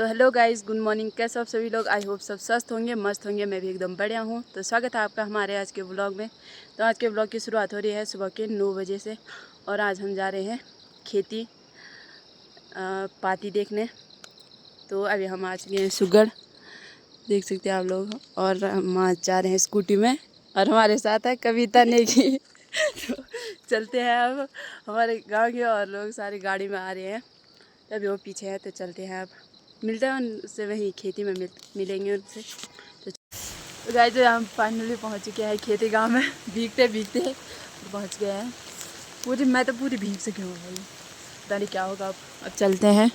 तो hello guys, good morning. कैसे आप सभी लोग? आई होप सब स्वस्थ होंगे, मस्त होंगे। मैं भी एकदम बढ़िया हूँ। तो स्वागत है आपका हमारे आज के व्लॉग में। तो आज के व्लॉग की शुरुआत हो रही है सुबह के 9 बजे से और आज हम जा रहे हैं खेती पाती देखने। तो अभी हम आ चुके हैं सुगढ़, देख सकते हैं आप लोग। और हम आज जा रहे हैं स्कूटी में और हमारे साथ है कविता नेगी। तो चलते हैं अब। हमारे गाँव के और लोग सारी गाड़ी में आ रहे हैं, तभी वो पीछे है। तो चलते हैं, अब मिलते हैं उनसे, वहीं खेती में मिलेंगे उनसे। तो गाइस हम फाइनली पहुंच चुके हैं खेती गांव में। भीगते भीगते पहुंच गए हैं। मैं तो पूरी भीग सकी हूँ भाई, पता नहीं क्या होगा। अब चलते हैं,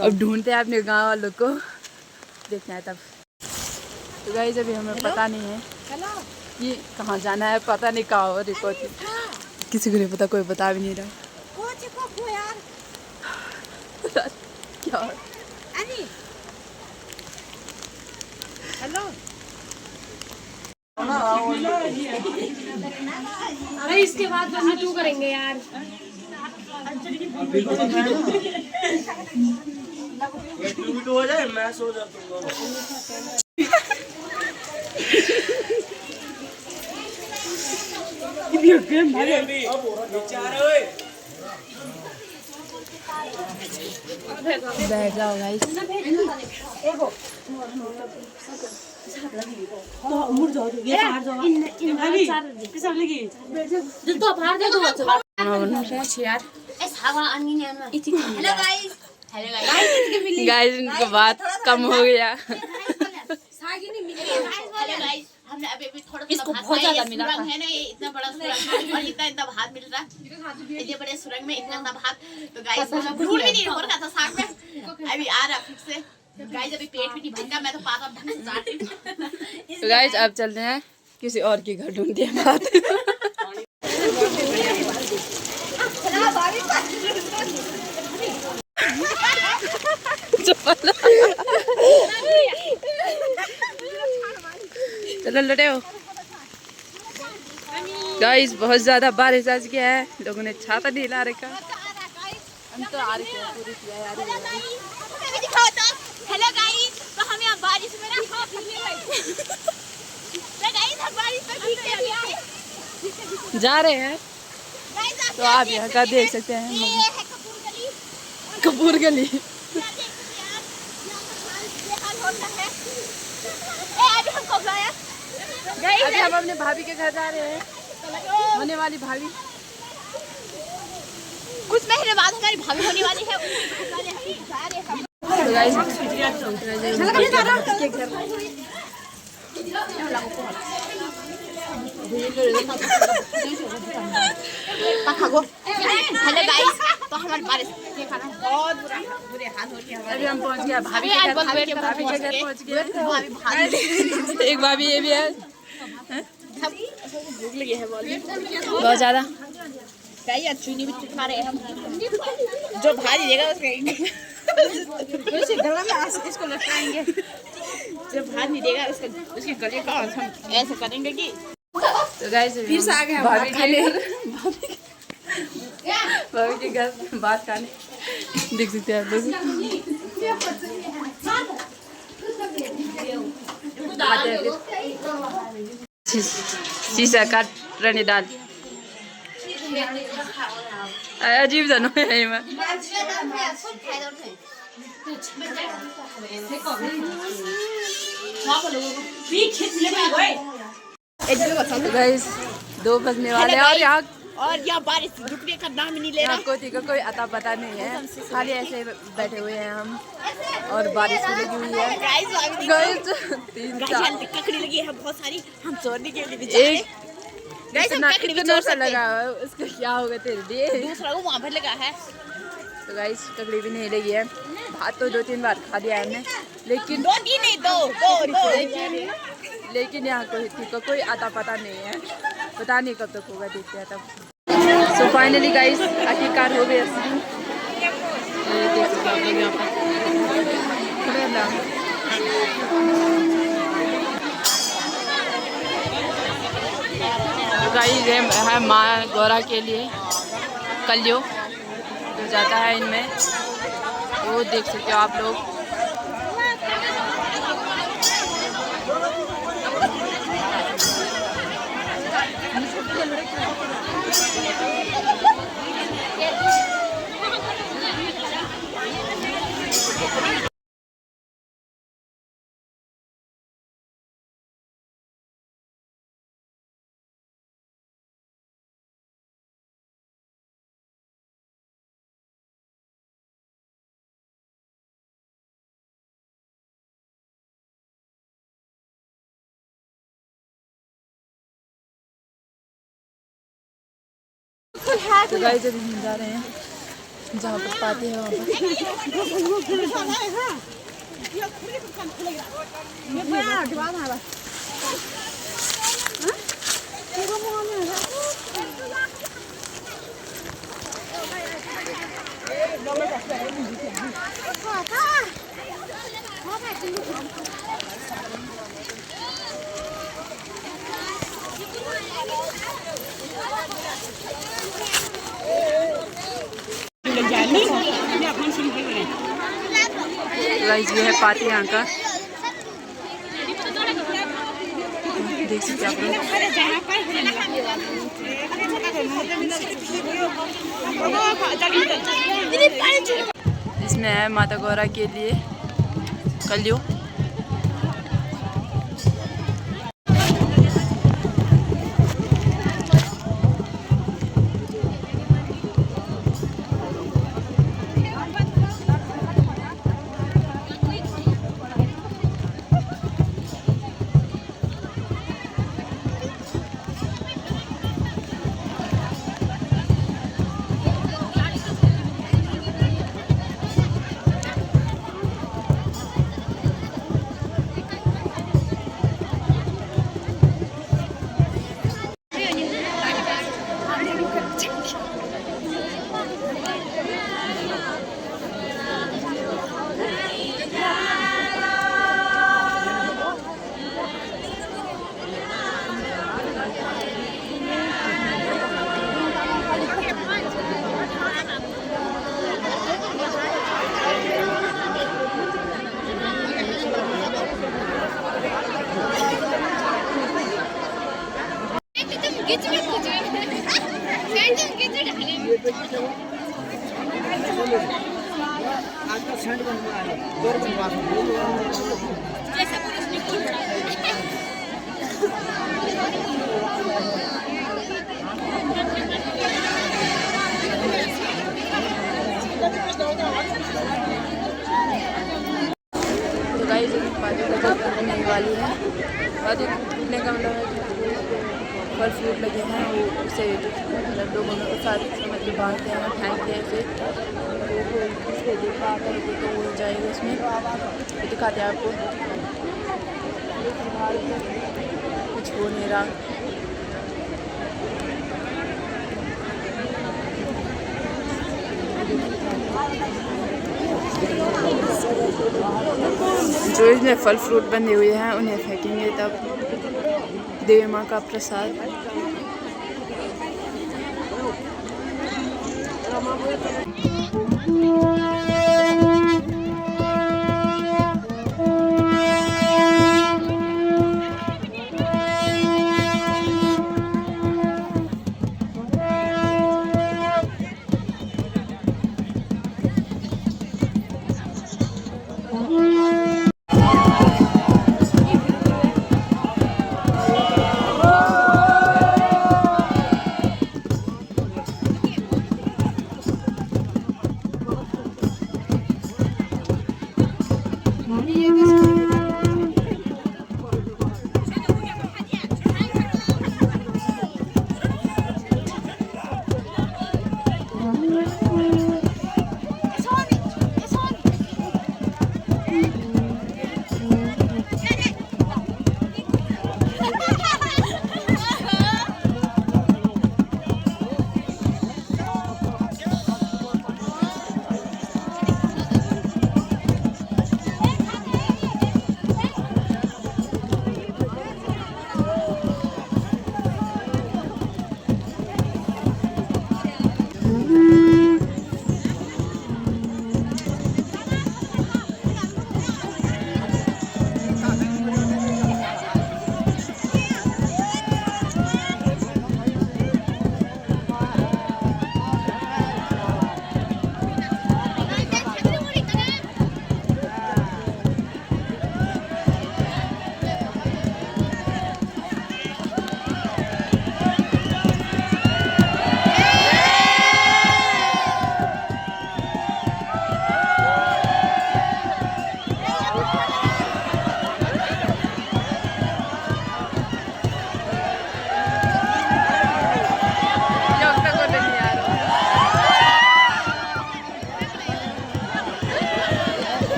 अब ढूंढते हैं अपने गांव वालों को, देखना है तब। तो गाइस अभी हमें पता नहीं है कि कहाँ जाना है, पता नहीं कहाँ हो रही, किसी को नहीं पता, कोई बता भी नहीं रहा क्या। हेलो, अरे इसके बाद हम टू करेंगे यार। हो जाए मैं सो जाता हूँ। बैठ जाओ गाइस। तो मुड़ जाओ, ये बाहर जाओ, इन अभी किसब लगी जो तो बाहर दे दो पहुंच यार। हेलो गाइस, गाइस इनको बात कम हो गया। हमने अभी थोड़ा इसको बहुत ज्यादा मिला था। है ना, ये इतना बड़ा सुरंग और इतना भात मिल रहा है, इतने बड़े सुरंग में इतना भात। तो गाइस भूल भी नहीं हो रहा था साग में, अभी आ रहा फिर से। गाइस अभी पेट भी नहीं भरना, मैं तो पाता ढंग से चाट रही। तो गाइस अब चलते हैं किसी और की घर ढूंढते हैं बात। चलो लड़े हो गाइस, बहुत ज्यादा बारिश आज गया है, लोगों ने छाता नहीं ला रखा। हम तो आ रहे हैं पूरी तैयारी। हेलो गाइस, तो हम यहाँ बारिश में ना गाइस हम बारिश में भीगते भी आए जा रहे हैं। तो आप यहाँ का देख सकते हैं, ये है कपूर गली। अभी हम अपने भाभी के घर जा रहे हैं, होने वाली भाभी। कुछ महीने बाद हमारी भाभी होने वाली है। तो गाइस हेलो गाइस, तो हमारे बारिश के कारण बहुत बुरे हाल हो गए हमारे। अभी हम पहुंच गए भाभी के घर पहुंच गए। एक भाभी ये भी है, भूख लगी है बहुत ज्यादा। क्या चुनी भी खा रहे हैं हम, जो भारी देगा उसके गला में इसको लटकाएंगे। जो भार नहीं देगा उसके गले का हम ऐसे करेंगे कि। तो गाइस फिर से आ गए भाभी के घर बात खाने, देख सकते हैं आप लोग। शीशा काट रने डाल, अजीब सा नो है मैं। तो गाइस 2 बजने वाले हैं और यहाँ बारिश रुकने का नाम ही नहीं ले रहा। कोई अता पता नहीं है, खाली ऐसे बैठे हुए हैं हम, और बारिश भी लगी हुई है। गाइस 3-4 ककड़ी लगी है बहुत सारी, हम चोरने के लिए भी जा रहे हैं। गाइस हम ककड़ी भी चोर सकते हैं। लगा है उसका, क्या होगा तेरे लिए? दूसरा वो वहाँ पर लगा है। तो गाइस ककड़ी भी नहीं लगी है। भात तो 2-3 बार खा लिया हमने, लेकिन 2-3 नहीं 2 लेकिन यहाँ कोई आता पता नहीं है, पता नहीं कब तक होगा, देखते हैं तब। सो फाइनली गाइस आखिरकार हो गया। देख सकते हैं यहाँ पर तो गाइस ये है माँ गौरा के लिए कलियो जो जाता है इनमें। वो देख सकते हो आप लोग। तो गाइस अभी हम जा रहे हैं जहाँ पर पाते हैं वहाँ पर। गाइस ये है पाती यहाँ का, देख सकते आप लोग। इसमें है माता गौरा के लिए कलियो। तो गाइस पानी टूटने वाली है। पानी टूटने का मतलब है फल फ्रूट लगे हैं वो उसे लोगों में साथ मतलब बांटते हैं, फेंकते हैं। फिर इसको देखा करेंगे तो वो हो जाएगा। उसमें दिखाते हैं आपको, कुछ हो नहीं रहा। जो इसमें फल फ्रूट बंधे हुए हैं उन्हें फेंकेंगे तब देवी माँ का प्रसाद।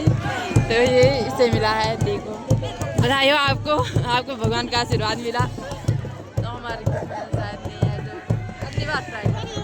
तो ये इससे मिला है, देखो बधाई हो आपको, आपको भगवान का आशीर्वाद मिला। तो हमारे घर में शायद नहीं है, तो अगली बार ट्राई करेंगे।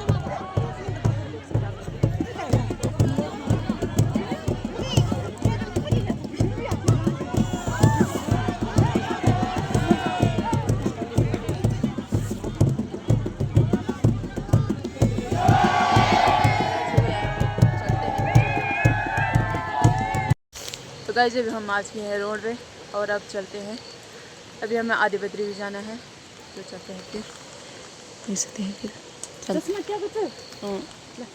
तो गाइस जब हम आज के हैं रोड पे और अब चलते हैं, अभी हमें आदि बद्री भी जाना है, तो चलते हैं फिर, देख सकते हैं फिर चलते हैं।